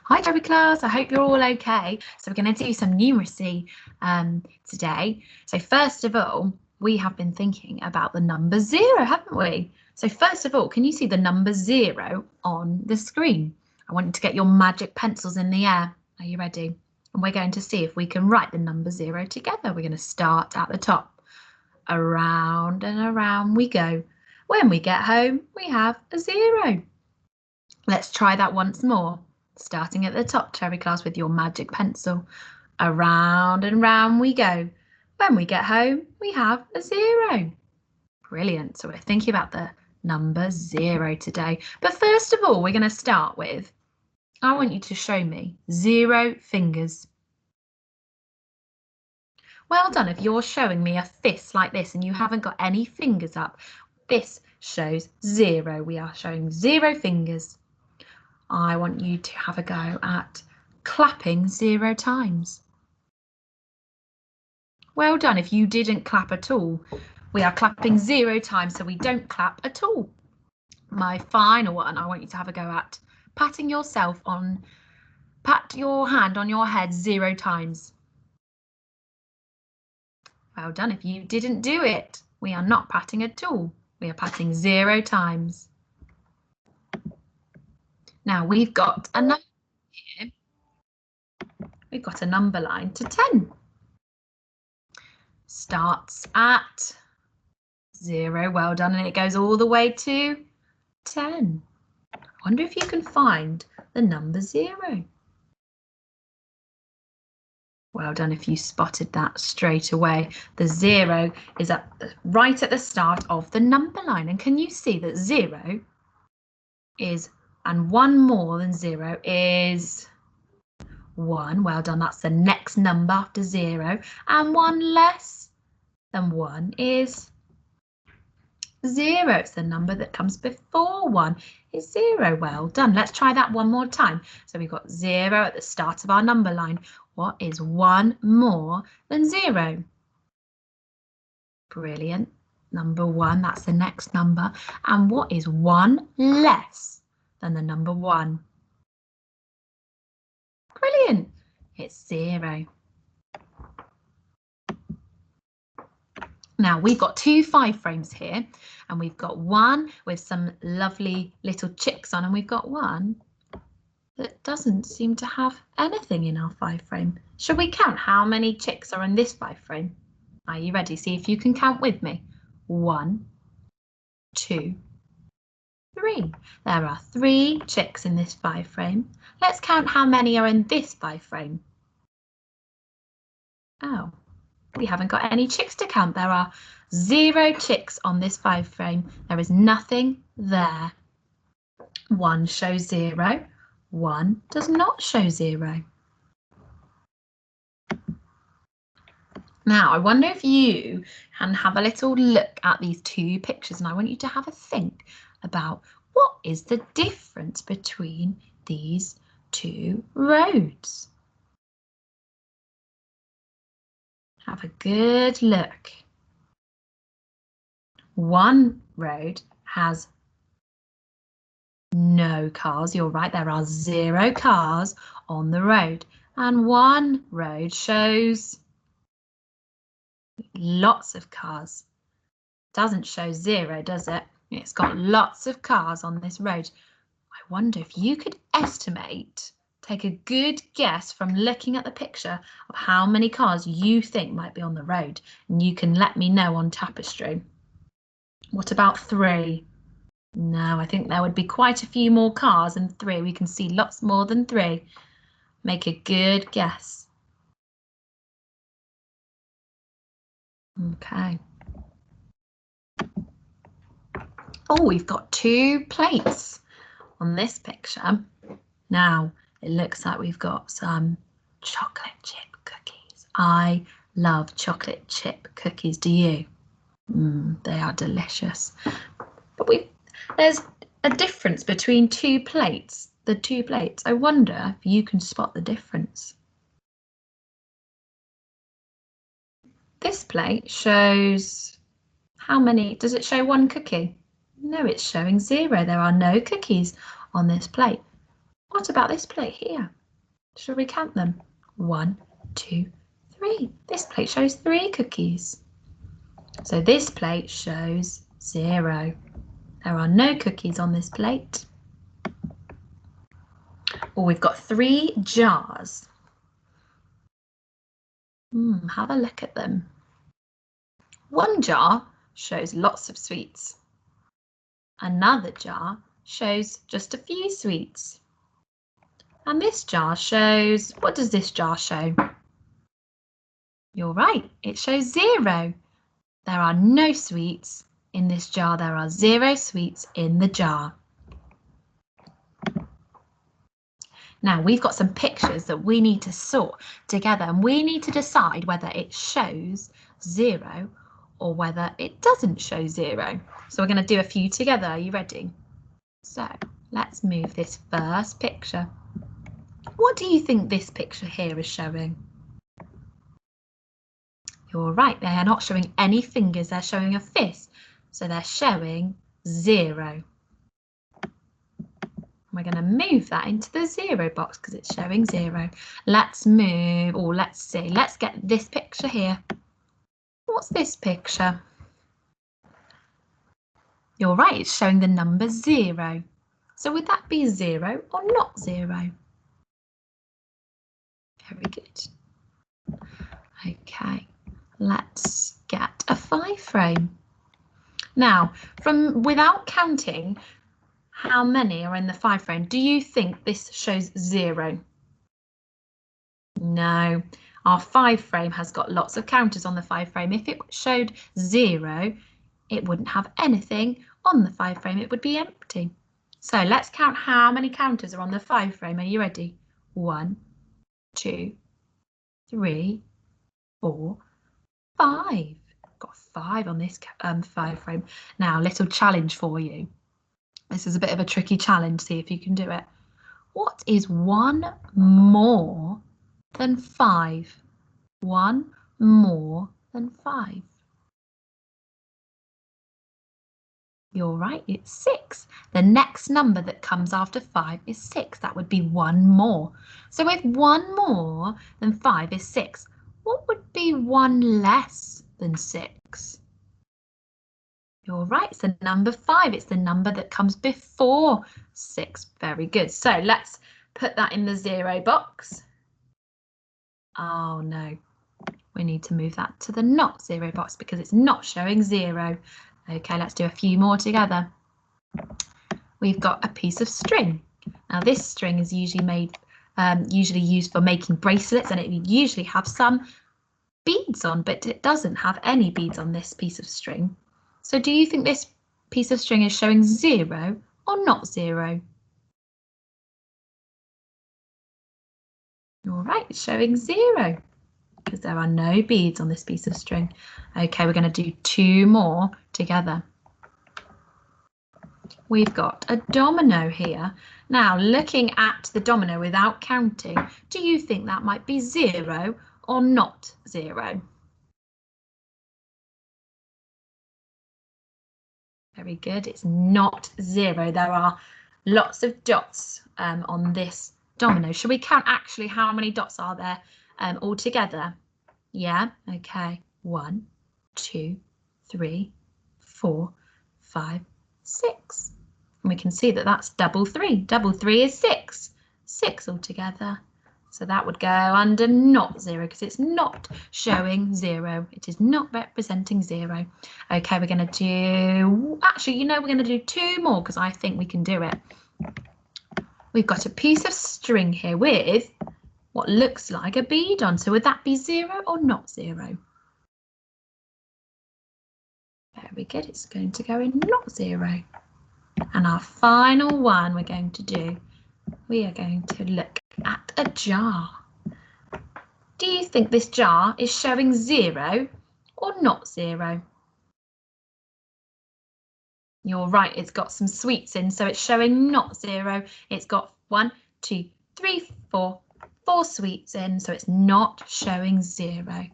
Hi Cherry class, I hope you're all okay. So we're going to do some numeracy today. So first of all, we have been thinking about the number 0, haven't we? So first of all, can you see the number 0 on the screen? I want you to get your magic pencils in the air. Are you ready? And we're going to see if we can write the number 0 together. We're going to start at the top. Around and around we go. When we get home, we have a 0. Let's try that once more. Starting at the top, Cherry class, with your magic pencil. Around and round we go. When we get home, we have a 0. Brilliant. So we're thinking about the number 0 today. But first of all, we're going to start with, I want you to show me 0 fingers. Well done. If you're showing me a fist like this and you haven't got any fingers up, this shows 0. We are showing 0 fingers. I want you to have a go at clapping 0 times. Well done. If you didn't clap at all, we are clapping 0 times, so we don't clap at all. My final one, I want you to have a go at patting yourself on, pat your hand on your head 0 times. Well done. If you didn't do it, we are not patting at all. We are patting 0 times. Now we've got a number here. We've got a number line to 10. Starts at 0, well done, and it goes all the way to 10. I wonder if you can find the number 0. Well done if you spotted that straight away. The 0 is right at the start of the number line, and can you see that 0 is, and 1 more than 0 is 1. Well done, that's the next number after 0, and 1 less than 1 is 0. It's the number that comes before 1 is 0. Well done. Let's try that one more time. So we've got 0 at the start of our number line. What is 1 more than 0? Brilliant. Number 1, that's the next number. And what is 1 less than the number 1? Brilliant. It's 0. Now we've got 2 5 frames here, and we've got one with some lovely little chicks on, and we've got one that doesn't seem to have anything in our 5 frame. Shall we count how many chicks are in this 5 frame? Are you ready? See if you can count with me. 1, 2, 3. There are 3 chicks in this 5 frame. Let's count how many are in this 5 frame. Oh. We haven't got any chicks to count. There are 0 chicks on this 5 frame. There is nothing there. 1 shows 0. 1 does not show 0. Now, I wonder if you can have a little look at these 2 pictures, and I want you to have a think about what is the difference between these 2 roads. Have a good look. One road has no cars. You're right, there are 0 cars on the road. And one road shows lots of cars. Doesn't show 0, does it? It's got lots of cars on this road. I wonder if you could estimate, take a good guess from looking at the picture of how many cars you think might be on the road, and you can let me know on Tapestry. What about 3? No, I think there would be quite a few more cars than 3. We can see lots more than 3. Make a good guess. Okay. Oh, we've got 2 plates on this picture. Now, it looks like we've got some chocolate chip cookies. I love chocolate chip cookies. Do you? They are delicious. But there's a difference between 2 plates. The 2 plates. I wonder if you can spot the difference. This plate shows how many? Does it show 1 cookie? No, it's showing 0. There are no cookies on this plate. What about this plate here? Shall we count them? 1, 2, 3. This plate shows 3 cookies. So this plate shows 0. There are no cookies on this plate. Well, we've got 3 jars. Have a look at them. One jar shows lots of sweets. Another jar shows just a few sweets. And this jar shows, what does this jar show? You're right, it shows 0. There are no sweets in this jar. There are 0 sweets in the jar. Now we've got some pictures that we need to sort together and we need to decide whether it shows 0 or whether it doesn't show 0. So we're going to do a few together. Are you ready? So let's move this first picture. What do you think this picture here is showing? You're right, they are not showing any fingers, they're showing a fist. So they're showing 0. We're going to move that into the 0 box because it's showing 0. Let's move, or let's see, let's get this picture here. What's this picture? You're right, it's showing the number 0. So would that be 0 or not 0? Very good. Okay, let's get a 5 frame. Now, without counting how many are in the 5 frame, do you think this shows 0? No, our 5 frame has got lots of counters on the 5 frame. If it showed 0, it wouldn't have anything on the 5 frame. It would be empty. So let's count how many counters are on the 5 frame. Are you ready? 1, 2, 3, 4, 5. Got 5 on this 5 frame. Now, little challenge for you. This is a bit of a tricky challenge. See if you can do it. What is 1 more than 5? 1 more than 5. You're right, it's 6. The next number that comes after 5 is 6. That would be 1 more. So if 1 more than 5 is 6, what would be 1 less than 6? You're right, it's the number 5. It's the number that comes before 6. Very good. So let's put that in the 0 box. Oh no, we need to move that to the not 0 box because it's not showing 0. Okay, let's do a few more together. We've got a piece of string. Now this string is usually used for making bracelets, and it would usually have some beads on, but it doesn't have any beads on this piece of string. So do you think this piece of string is showing 0 or not 0? All right, it's showing 0 because there are no beads on this piece of string. Okay, we're going to do 2 more together. We've got a domino here. Now, looking at the domino without counting, do you think that might be 0 or not 0? Very good, it's not 0. There are lots of dots on this domino. Shall we count actually how many dots are there all together? Yeah, okay. 1, 2, 3, 4, 5, 6. And we can see that that's double 3. Double 3 is 6. 6 altogether. So that would go under not 0 because it's not showing 0. It is not representing 0. Okay, we're going to do, actually, we're going to do 2 more because I think we can do it. We've got a piece of string here with what looks like a bead on. So would that be 0 or not 0? Very good, it's going to go in not 0. And our final one we're going to do, we are going to look at a jar. Do you think this jar is showing 0 or not 0? You're right, it's got some sweets in, so it's showing not 0. It's got 1, 2, 3, 4 sweets in, so it's not showing 0.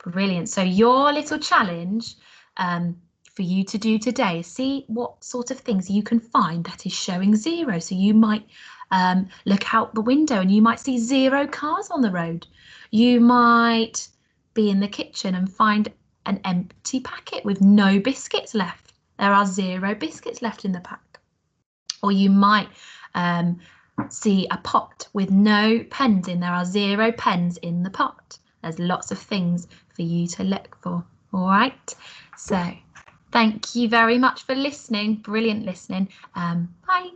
Brilliant. So your little challenge for you to do today is see what sort of things you can find that is showing 0. So you might look out the window and you might see 0 cars on the road. You might be in the kitchen and find an empty packet with no biscuits left. There are 0 biscuits left in the pack. Or you might see a pot with no pens in. There are 0 pens in the pot. There's lots of things for you to look for. All right. So thank you very much for listening. Brilliant listening. Bye.